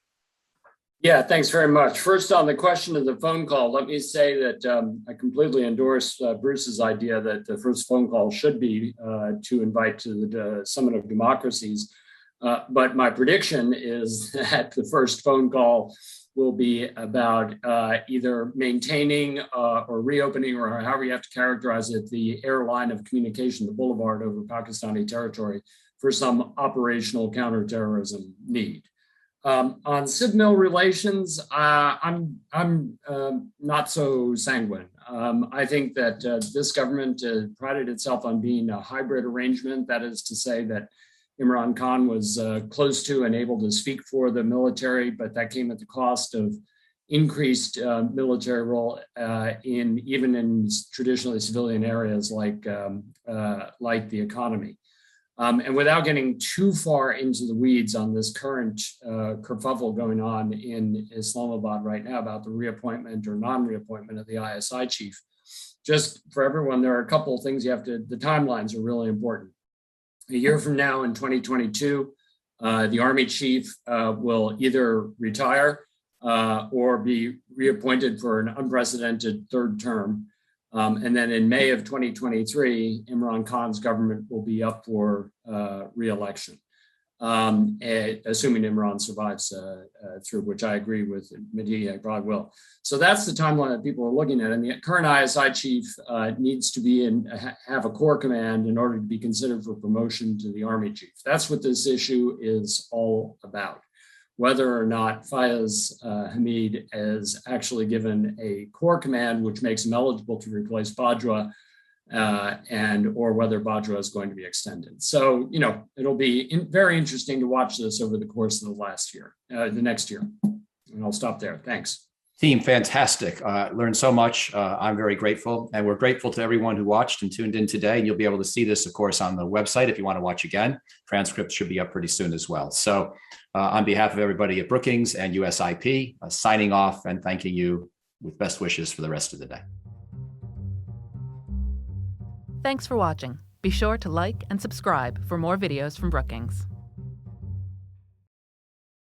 Yeah, thanks very much. First, on the question of the phone call, let me say that I completely endorse Bruce's idea that the first phone call should be to invite to the Summit of Democracies. But my prediction is that the first phone call will be about either maintaining or reopening, or however you have to characterize it, the airline of communication, the boulevard over Pakistani territory for some operational counterterrorism need. On CivMil relations, I'm not so sanguine. I think that this government prided itself on being a hybrid arrangement. That is to say that Imran Khan was close to and able to speak for the military, but that came at the cost of increased military role even in traditionally civilian areas like the economy. And without getting too far into the weeds on this current kerfuffle going on in Islamabad right now about the reappointment or non-reappointment of the ISI chief, just for everyone, there are a couple of things the timelines are really important. A year from now in 2022, the Army chief will either retire or be reappointed for an unprecedented third term. And then in May of 2023, Imran Khan's government will be up for re-election, assuming Imran survives through, which I agree with Mehdi Broad will. So that's the timeline that people are looking at. And the current ISI chief needs to have a core command in order to be considered for promotion to the Army chief. That's what this issue is all about. Whether or not Fayez Hamid is actually given a core command, which makes him eligible to replace Bajwa, or whether Bajwa is going to be extended. So, it'll be very interesting to watch this over the course of the next year. And I'll stop there. Thanks. Team, fantastic. Learned so much. I'm very grateful. And we're grateful to everyone who watched and tuned in today. And you'll be able to see this, of course, on the website if you want to watch again. Transcripts should be up pretty soon as well. So on behalf of everybody at Brookings and USIP, signing off and thanking you with best wishes for the rest of the day. Thanks for watching. Be sure to like and subscribe for more videos from Brookings.